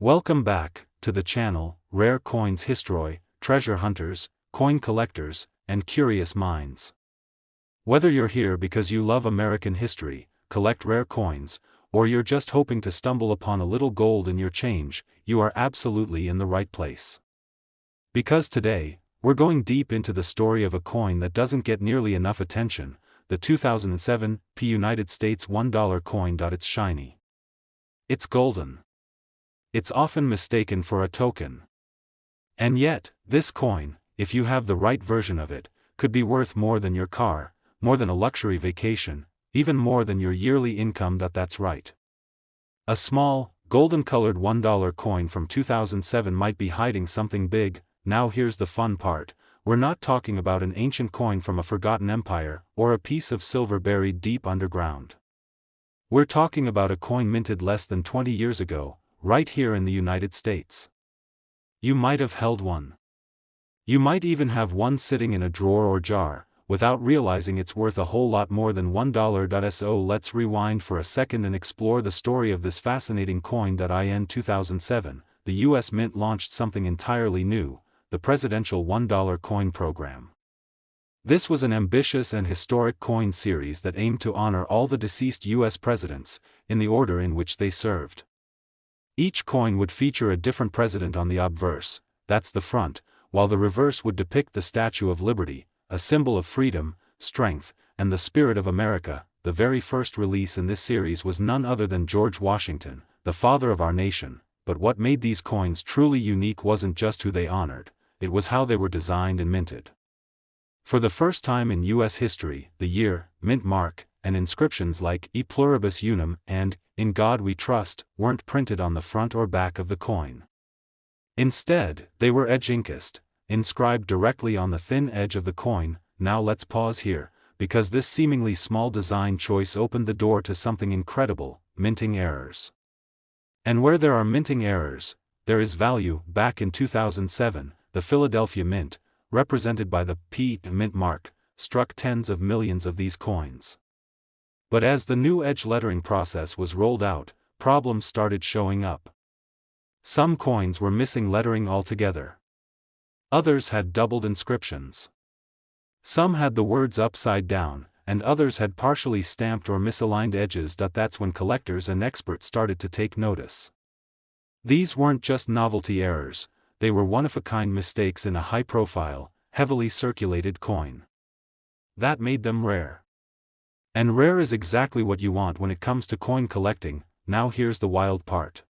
Welcome back to the channel, Rare Coins History, Treasure Hunters, Coin Collectors, and Curious Minds. Whether you're here because you love American history, collect rare coins, or you're just hoping to stumble upon a little gold in your change, you are absolutely in the right place. Because today, we're going deep into the story of a coin that doesn't get nearly enough attention, the 2007 United States $1 coin. It's shiny. It's golden. It's often mistaken for a token. And yet, this coin, if you have the right version of it, could be worth more than your car, more than a luxury vacation, even more than your yearly income. That's right. A small, golden-colored $1 coin from 2007 might be hiding something big. Now here's the fun part. We're not talking about an ancient coin from a forgotten empire, or a piece of silver buried deep underground. We're talking about a coin minted less than 20 years ago, right here in the United States. You might have held one. You might even have one sitting in a drawer or jar, without realizing it's worth a whole lot more than $1. So let's rewind for a second and explore the story of this fascinating coin. In 2007, the US Mint launched something entirely new, the presidential $1 coin program. This was an ambitious and historic coin series that aimed to honor all the deceased US presidents, in the order in which they served. Each coin would feature a different president on the obverse, that's the front, while the reverse would depict the Statue of Liberty, a symbol of freedom, strength, and the spirit of America. The very first release in this series was none other than George Washington, the father of our nation. But what made these coins truly unique wasn't just who they honored, it was how they were designed and minted. For the first time in U.S. history, the year, mint mark, and inscriptions like E Pluribus Unum and In God We Trust weren't printed on the front or back of the coin. Instead, they were edge-inked, inscribed directly on the thin edge of the coin. Now let's pause here, because this seemingly small design choice opened the door to something incredible: minting errors. And where there are minting errors, there is value. Back in 2007, the Philadelphia Mint, represented by the P mint mark, struck tens of millions of these coins. But as the new edge lettering process was rolled out, problems started showing up. Some coins were missing lettering altogether. Others had doubled inscriptions. Some had the words upside down, and others had partially stamped or misaligned edges. That's when collectors and experts started to take notice. These weren't just novelty errors, they were one-of-a-kind mistakes in a high-profile, heavily circulated coin. That made them rare. And rare is exactly what you want when it comes to coin collecting. Now here's the wild part.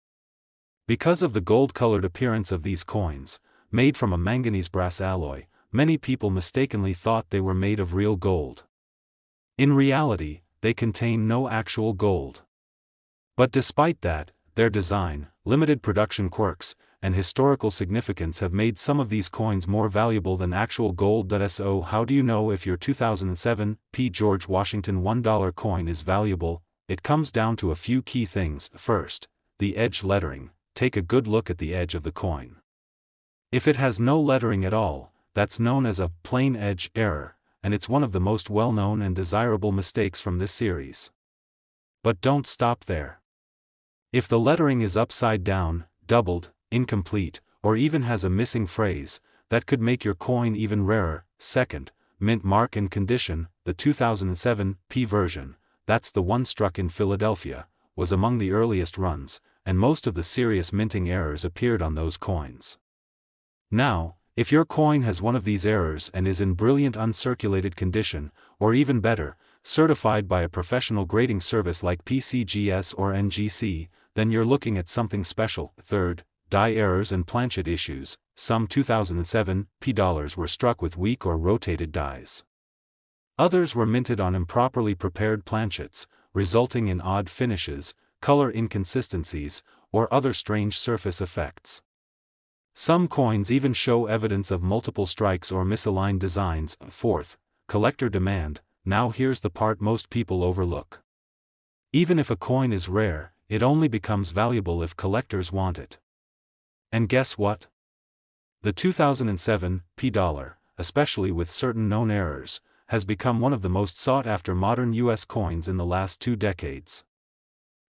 Because of the gold-colored appearance of these coins, made from a manganese brass alloy, many people mistakenly thought they were made of real gold. In reality, they contain no actual gold. But despite that, their design, limited production quirks, and historical significance have made some of these coins more valuable than actual gold. So how do you know if your 2007 George Washington $1 coin is valuable? It comes down to a few key things. First, the edge lettering. Take a good look at the edge of the coin. If it has no lettering at all, that's known as a plain edge error, and it's one of the most well-known and desirable mistakes from this series. But don't stop there. If the lettering is upside down, doubled, incomplete, or even has a missing phrase, that could make your coin even rarer. Second, mint mark and condition. The 2007 version, that's the one struck in Philadelphia, was among the earliest runs, and most of the serious minting errors appeared on those coins. Now, if your coin has one of these errors and is in brilliant uncirculated condition, or even better, certified by a professional grading service like PCGS or NGC, then you're looking at something special. Third, die errors and planchet issues. Some 2007 dollars were struck with weak or rotated dies. Others were minted on improperly prepared planchets, resulting in odd finishes, color inconsistencies, or other strange surface effects. Some coins even show evidence of multiple strikes or misaligned designs. Fourth, collector demand. Now here's the part most people overlook. Even if a coin is rare, it only becomes valuable if collectors want it. And guess what? The 2007 dollar, especially with certain known errors, has become one of the most sought-after modern U.S. coins in the last 2 decades.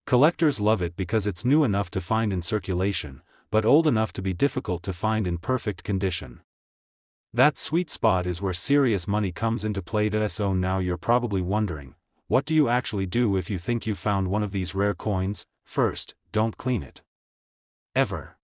Collectors love it because it's new enough to find in circulation, but old enough to be difficult to find in perfect condition. That sweet spot is where serious money comes into play. So now you're probably wondering, what do you actually do if you think you found one of these rare coins? First, don't clean it. Ever.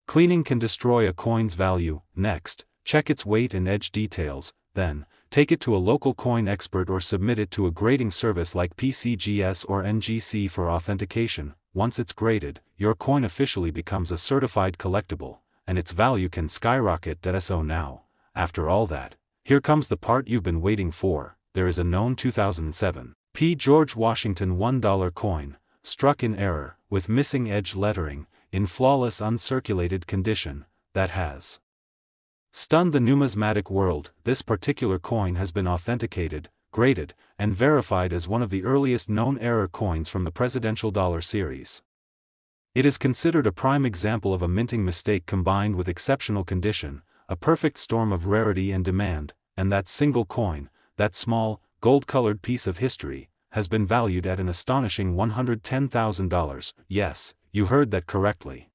Cleaning can destroy a coin's value. Next, check its weight and edge details. Then, take it to a local coin expert or submit it to a grading service like PCGS or NGC for authentication. Once it's graded, your coin officially becomes a certified collectible, and its value can skyrocket. So now, after all that, here comes the part you've been waiting for. There is a known 2007 P. George Washington $1 coin, struck in error, with missing edge lettering, in flawless uncirculated condition, that has stunned the numismatic world. This particular coin has been authenticated, graded, and verified as one of the earliest known error coins from the presidential dollar series. It is considered a prime example of a minting mistake combined with exceptional condition, a perfect storm of rarity and demand, and that single coin, that small, gold-colored piece of history, has been valued at an astonishing $110,000. Yes, you heard that correctly.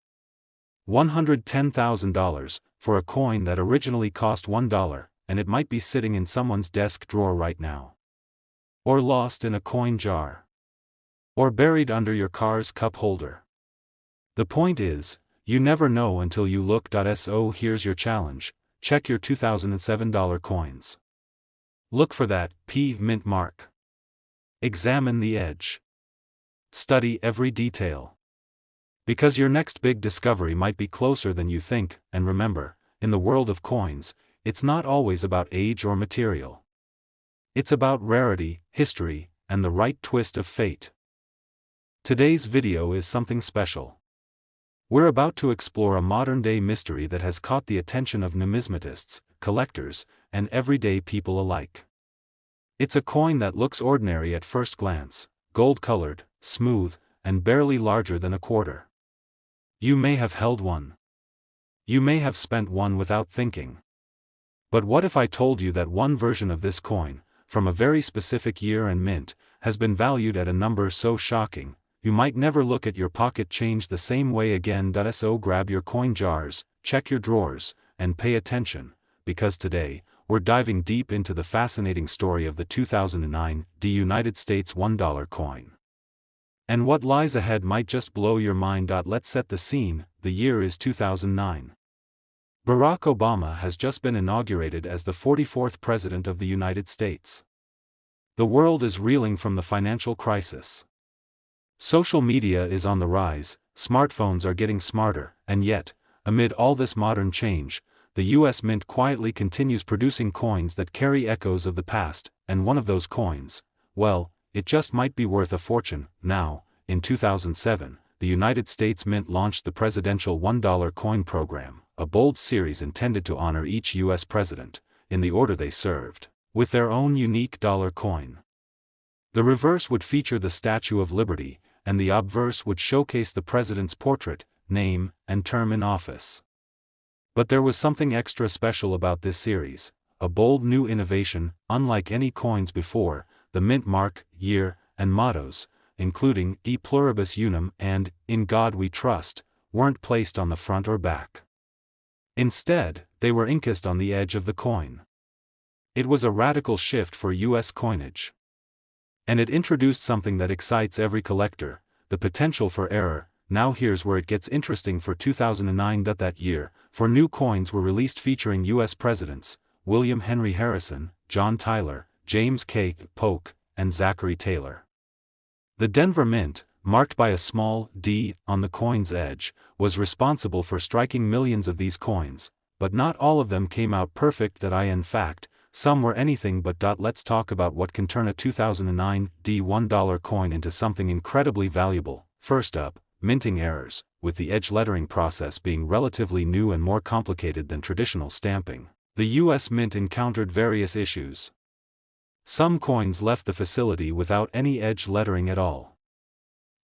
$110,000, for a coin that originally cost $1, and it might be sitting in someone's desk drawer right now. Or lost in a coin jar. Or buried under your car's cup holder. The point is, you never know until you look. So here's your challenge: check your 2007 dollar coins. Look for that P mint mark. Examine the edge. Study every detail. Because your next big discovery might be closer than you think. And remember, in the world of coins, it's not always about age or material. It's about rarity, history, and the right twist of fate. Today's video is something special. We're about to explore a modern-day mystery that has caught the attention of numismatists, collectors, and everyday people alike. It's a coin that looks ordinary at first glance, gold-colored, smooth, and barely larger than a quarter. You may have held one. You may have spent one without thinking. But what if I told you that one version of this coin, from a very specific year and mint, has been valued at a number so shocking, you might never look at your pocket change the same way again. So grab your coin jars, check your drawers, and pay attention, because today, we're diving deep into the fascinating story of the 2009 United States $1 coin. And what lies ahead might just blow your mind. Let's set the scene. The year is 2009. Barack Obama has just been inaugurated as the 44th President of the United States. The world is reeling from the financial crisis. Social media is on the rise, smartphones are getting smarter, and yet, amid all this modern change, the US Mint quietly continues producing coins that carry echoes of the past, and one of those coins, well, it just might be worth a fortune. Now, in 2007, the United States Mint launched the Presidential $1 Coin Program, a bold series intended to honor each US president, in the order they served, with their own unique dollar coin. The reverse would feature the Statue of Liberty, and the obverse would showcase the president's portrait, name, and term in office. But there was something extra special about this series, a bold new innovation. Unlike any coins before, the mint mark, year, and mottos, including E Pluribus Unum and In God We Trust, weren't placed on the front or back. Instead, they were inked on the edge of the coin. It was a radical shift for US coinage. And it introduced something that excites every collector: the potential for error. Now here's where it gets interesting. For 2009, that year, 4 new coins were released featuring US presidents: William Henry Harrison, John Tyler, James K. Polk, and Zachary Taylor. The Denver Mint, marked by a small D on the coin's edge, was responsible for striking millions of these coins, but not all of them came out perfect. In fact, some were anything but. Let's talk about what can turn a 2009 $1 coin into something incredibly valuable. First up, minting errors, with the edge lettering process being relatively new and more complicated than traditional stamping. The US Mint encountered various issues. Some coins left the facility without any edge lettering at all.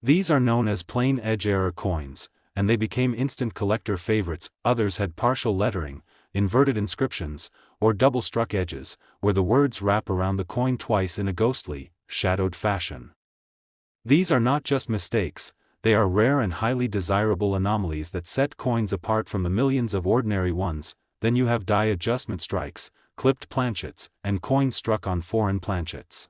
These are known as plain edge error coins, and they became instant collector favorites. Others had partial lettering, inverted inscriptions, or double-struck edges, where the words wrap around the coin twice in a ghostly, shadowed fashion. These are not just mistakes, They are rare and highly desirable anomalies that set coins apart from the millions of ordinary ones. Then you have die adjustment strikes, clipped planchets, and coins struck on foreign planchets.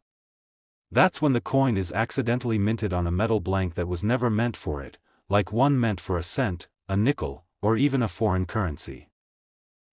That's when the coin is accidentally minted on a metal blank that was never meant for it, like one meant for a cent, a nickel, or even a foreign currency.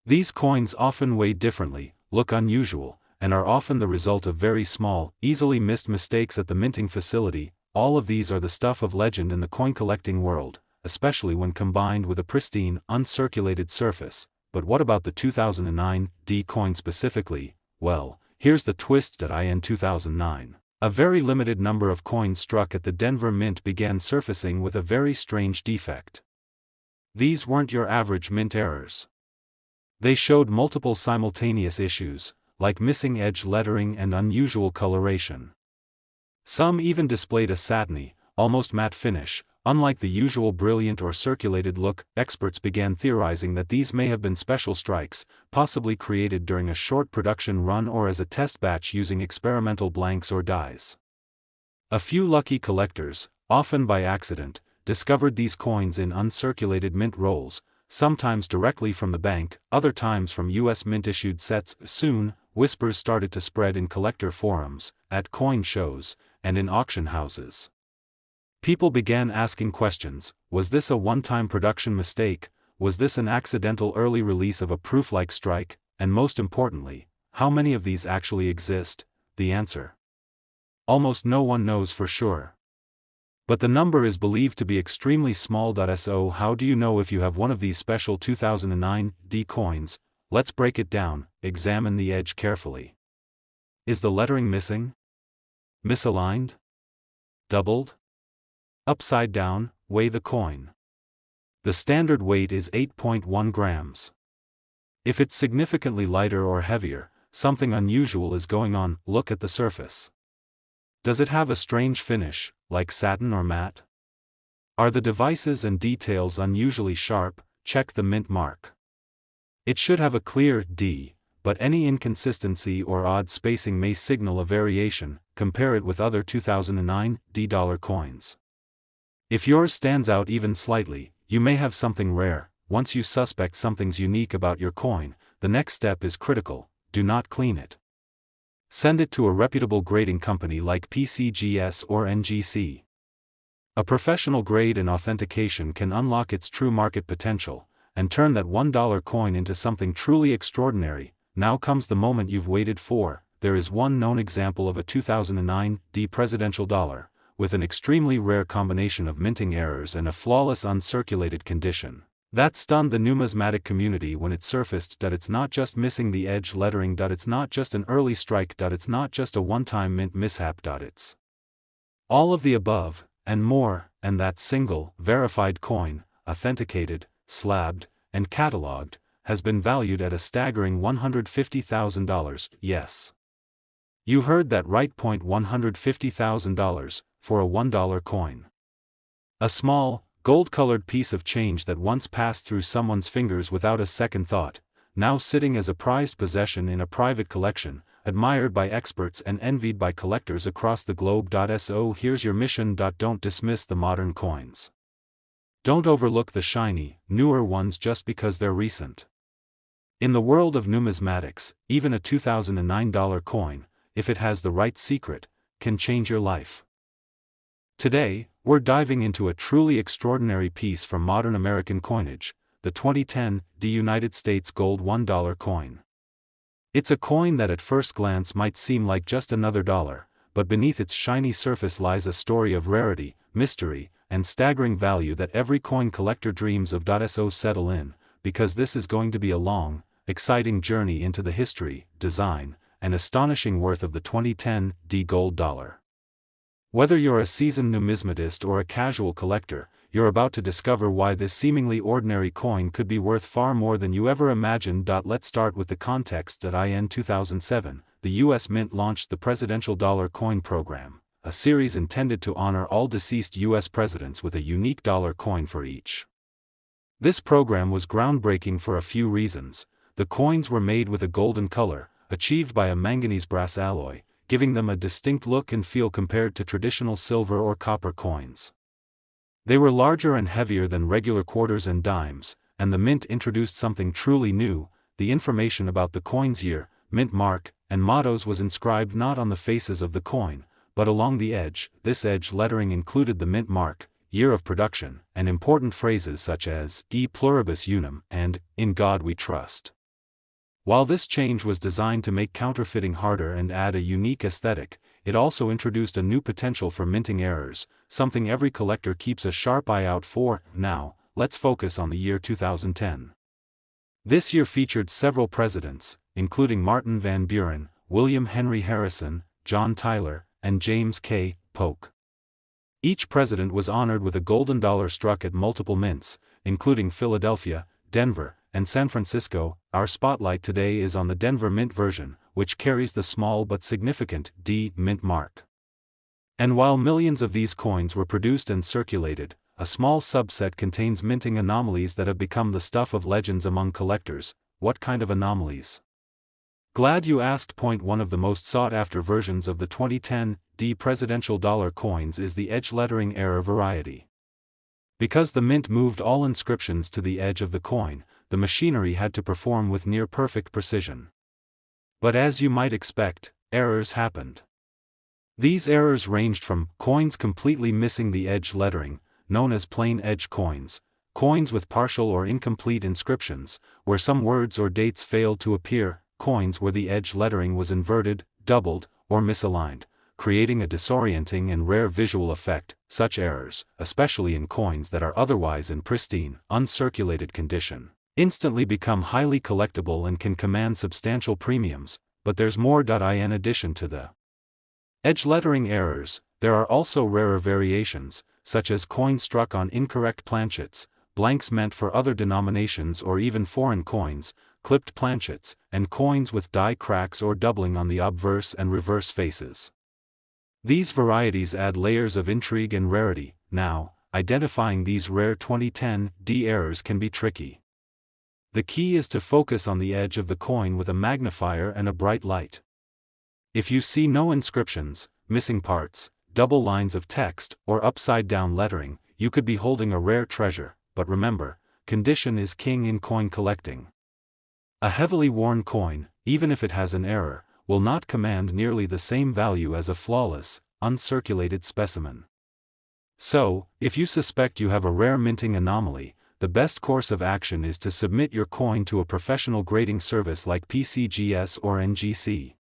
These coins often weigh differently, look unusual, and are often the result of very small, easily missed mistakes at the minting facility. All of these are the stuff of legend in the coin collecting world, especially when combined with a pristine, uncirculated surface. But what about the 2009 D coin specifically? Well, here's the twist. In 2009, a very limited number of coins struck at the Denver Mint began surfacing with a very strange defect. These weren't your average mint errors. They showed multiple simultaneous issues, like missing edge lettering and unusual coloration. Some even displayed a satiny, almost matte finish, unlike the usual brilliant or circulated look. Experts began theorizing that these may have been special strikes, possibly created during a short production run or as a test batch using experimental blanks or dies. A few lucky collectors, often by accident, discovered these coins in uncirculated mint rolls, sometimes directly from the bank, other times from U.S. Mint-issued sets. Soon, whispers started to spread in collector forums, at coin shows, and in auction houses. People began asking questions: was this a one-time production mistake? Was this an accidental early release of a proof-like strike? And most importantly, how many of these actually exist? The answer: almost no one knows for sure. But the number is believed to be extremely small. So how do you know if you have one of these special 2009 D coins? Let's break it down. Examine the edge carefully. Is the lettering missing? Misaligned? Doubled? Upside down? Weigh the coin. The standard weight is 8.1 grams. If it's significantly lighter or heavier, something unusual is going on. Look at the surface. Does it have a strange finish, like satin or matte? Are the devices and details unusually sharp? Check the mint mark. It should have a clear D, but any inconsistency or odd spacing may signal a variation. Compare it with other 2009 D dollar coins. If yours stands out even slightly, you may have something rare. Once you suspect something's unique about your coin, the next step is critical: do not clean it. Send it to a reputable grading company like PCGS or NGC. A professional grade and authentication can unlock its true market potential, and turn that $1 coin into something truly extraordinary. Now comes the moment you've waited for. There is one known example of a 2009 D presidential dollar, with an extremely rare combination of minting errors and a flawless uncirculated condition, that stunned the numismatic community when it surfaced. It's not just missing the edge lettering. It's not just an early strike. It's not just a one-time mint mishap. It's all of the above, and more. And that single, verified coin, authenticated, slabbed, and cataloged, has been valued at a staggering $150,000. Yes. You heard that right. $150,000 for a $1 coin. A small, gold-colored piece of change that once passed through someone's fingers without a second thought, now sitting as a prized possession in a private collection, admired by experts and envied by collectors across the globe. So here's your mission. Don't dismiss the modern coins. Don't overlook the shiny, newer ones just because they're recent. In the world of numismatics, even a $2009 coin, if it has the right secret, can change your life. Today, we're diving into a truly extraordinary piece from modern American coinage, the 2010 D United States Gold $1 coin. It's a coin that at first glance might seem like just another dollar, but beneath its shiny surface lies a story of rarity, mystery, and staggering value that every coin collector dreams of. So settle in, because this is going to be a long, exciting journey into the history, design, and astonishing worth of the 2010 D Gold dollar. Whether you're a seasoned numismatist or a casual collector, you're about to discover why this seemingly ordinary coin could be worth far more than you ever imagined. Let's start with the context. In 2007, the U.S. Mint launched the Presidential Dollar Coin Program, a series intended to honor all deceased U.S. presidents with a unique dollar coin for each. This program was groundbreaking for a few reasons. The coins were made with a golden color, achieved by a manganese brass alloy, giving them a distinct look and feel compared to traditional silver or copper coins. They were larger and heavier than regular quarters and dimes, and the mint introduced something truly new. The information about the coin's year, mint mark, and mottos was inscribed not on the faces of the coin, but along the edge. This edge lettering included the mint mark, year of production, and important phrases such as "E pluribus unum" and "In God we trust." While this change was designed to make counterfeiting harder and add a unique aesthetic, it also introduced a new potential for minting errors, something every collector keeps a sharp eye out for. Now, let's focus on the year 2010. This year featured several presidents, including Martin Van Buren, William Henry Harrison, John Tyler, and James K. Polk. Each president was honored with a golden dollar struck at multiple mints, including Philadelphia, Denver, and San Francisco. Our spotlight today is on the Denver Mint version, which carries the small but significant D mint mark. And while millions of these coins were produced and circulated, a small subset contains minting anomalies that have become the stuff of legends among collectors. What kind of anomalies? Glad you asked. Point one of the most sought-after versions of the 2010 D presidential dollar coins is the edge lettering error variety. Because the mint moved all inscriptions to the edge of the coin, the machinery had to perform with near-perfect precision. But as you might expect, errors happened. These errors ranged from coins completely missing the edge lettering, known as plain edge coins, coins with partial or incomplete inscriptions, where some words or dates failed to appear, coins where the edge lettering was inverted, doubled, or misaligned, creating a disorienting and rare visual effect. Such errors, especially in coins that are otherwise in pristine, uncirculated condition, instantly become highly collectible and can command substantial premiums. But there's more. In addition to the edge lettering errors, there are also rarer variations, such as coins struck on incorrect planchets, blanks meant for other denominations or even foreign coins, clipped planchets, and coins with die cracks or doubling on the obverse and reverse faces. These varieties add layers of intrigue and rarity. Now, identifying these rare 2010 D errors can be tricky. The key is to focus on the edge of the coin with a magnifier and a bright light. If you see no inscriptions, missing parts, double lines of text, or upside-down lettering, you could be holding a rare treasure. But remember, condition is king in coin collecting. A heavily worn coin, even if it has an error, will not command nearly the same value as a flawless, uncirculated specimen. So, if you suspect you have a rare minting anomaly, the best course of action is to submit your coin to a professional grading service like PCGS or NGC.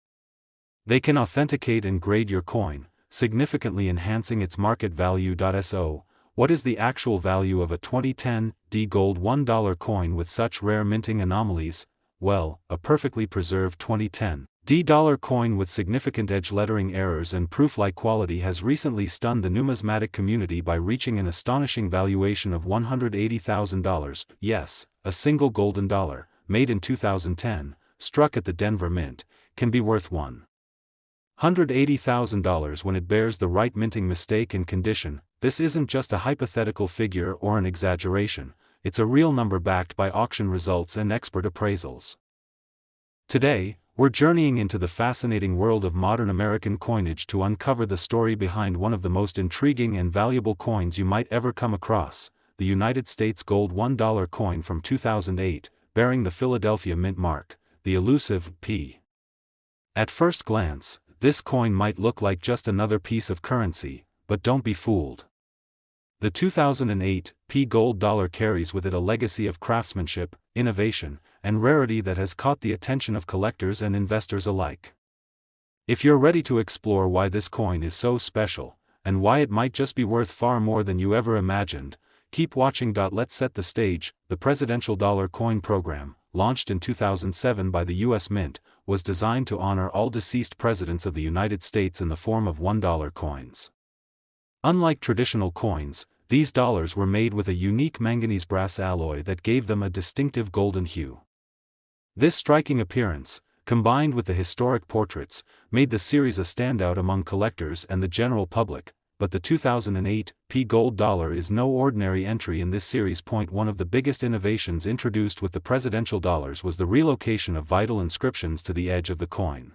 They can authenticate and grade your coin, significantly enhancing its market value. So, what is the actual value of a 2010 D gold $1 coin with such rare minting anomalies? Well, a perfectly preserved 2010 D dollar coin with significant edge lettering errors and proof-like quality has recently stunned the numismatic community by reaching an astonishing valuation of $180,000. Yes, a single golden dollar, made in 2010, struck at the Denver Mint, can be worth $180,000 when it bears the right minting mistake and condition. This isn't just a hypothetical figure or an exaggeration, it's a real number backed by auction results and expert appraisals. Today, we're journeying into the fascinating world of modern American coinage to uncover the story behind one of the most intriguing and valuable coins you might ever come across, the United States gold $1 coin from 2008, bearing the Philadelphia Mint mark, the elusive P. At first glance, this coin might look like just another piece of currency, but don't be fooled. The 2008 P gold dollar carries with it a legacy of craftsmanship, innovation, and rarity that has caught the attention of collectors and investors alike. If you're ready to explore why this coin is so special, and why it might just be worth far more than you ever imagined, keep watching. Let's set the stage. The Presidential Dollar Coin Program, launched in 2007 by the U.S. Mint, was designed to honor all deceased presidents of the United States in the form of $1 coins. Unlike traditional coins, these dollars were made with a unique manganese brass alloy that gave them a distinctive golden hue. This striking appearance, combined with the historic portraits, made the series a standout among collectors and the general public. But the 2008 P gold dollar is no ordinary entry in this series. One of the biggest innovations introduced with the presidential dollars was the relocation of vital inscriptions to the edge of the coin.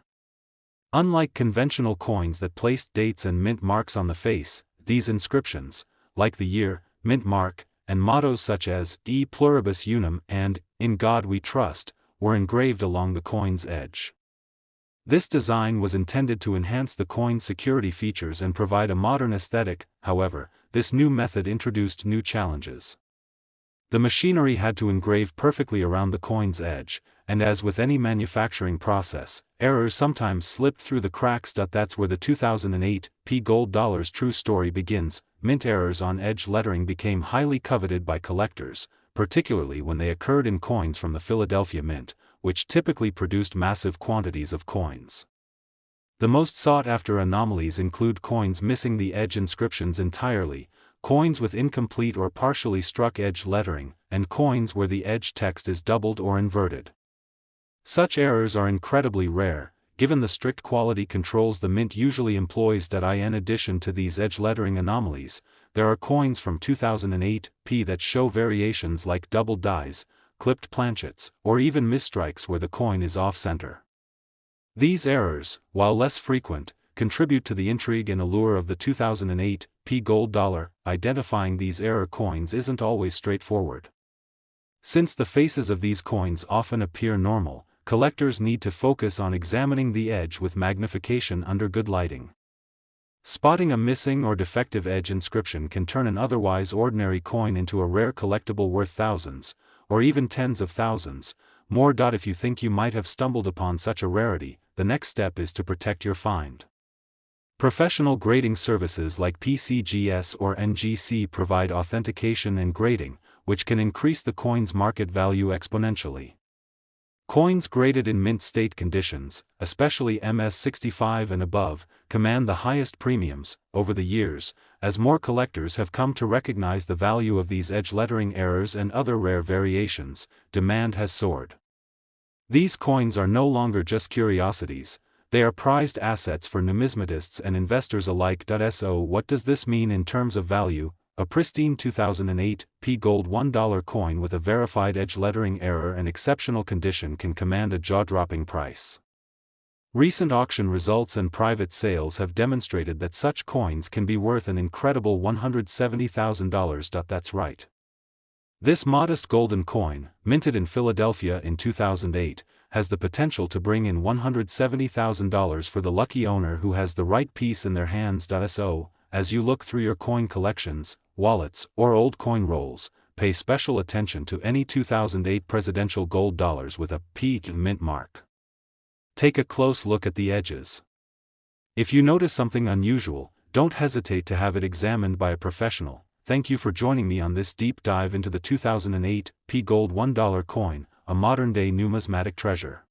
Unlike conventional coins that placed dates and mint marks on the face, these inscriptions, like the year, mint mark, and mottos such as E pluribus unum and In God we trust were engraved along the coin's edge. This design was intended to enhance the coin's security features and provide a modern aesthetic. However, this new method introduced new challenges. The machinery had to engrave perfectly around the coin's edge, and as with any manufacturing process, errors sometimes slipped through the cracks. That's where the 2008 P gold dollar's true story begins. Mint errors on edge lettering became highly coveted by collectors, particularly when they occurred in coins from the Philadelphia Mint, which typically produced massive quantities of coins. The most sought-after anomalies include coins missing the edge inscriptions entirely, coins with incomplete or partially struck edge lettering, and coins where the edge text is doubled or inverted. Such errors are incredibly rare, given the strict quality controls the Mint usually employs. In addition to these edge lettering anomalies, there are coins from 2008 P that show variations like doubled dies, clipped planchets, or even misstrikes where the coin is off-center. These errors, while less frequent, contribute to the intrigue and allure of the 2008 P gold dollar. Identifying these error coins isn't always straightforward. Since the faces of these coins often appear normal, collectors need to focus on examining the edge with magnification under good lighting. Spotting a missing or defective edge inscription can turn an otherwise ordinary coin into a rare collectible worth thousands, or even tens of thousands more. If you think you might have stumbled upon such a rarity, the next step is to protect your find. Professional grading services like PCGS or NGC provide authentication and grading, which can increase the coin's market value exponentially. Coins graded in mint state conditions, especially MS65 and above, command the highest premiums. Over the years, as more collectors have come to recognize the value of these edge lettering errors and other rare variations, demand has soared. These coins are no longer just curiosities, they are prized assets for numismatists and investors alike. So what does this mean in terms of value? A pristine 2008 P gold $1 coin with a verified edge lettering error and exceptional condition can command a jaw-dropping price. Recent auction results and private sales have demonstrated that such coins can be worth an incredible $170,000. That's right. This modest golden coin, minted in Philadelphia in 2008, has the potential to bring in $170,000 for the lucky owner who has the right piece in their hands. So, as you look through your coin collections, wallets, or old coin rolls, pay special attention to any 2008 presidential gold dollars with a P mint mark. Take a close look at the edges. If you notice something unusual, don't hesitate to have it examined by a professional. Thank you for joining me on this deep dive into the 2008 P gold $1 coin, a modern-day numismatic treasure.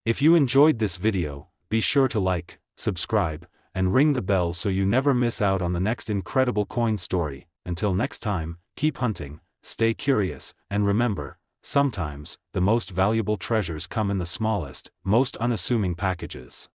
If you enjoyed this video, be sure to like, subscribe, and ring the bell so you never miss out on the next incredible coin story. Until next time, keep hunting, stay curious, and remember, sometimes, the most valuable treasures come in the smallest, most unassuming packages.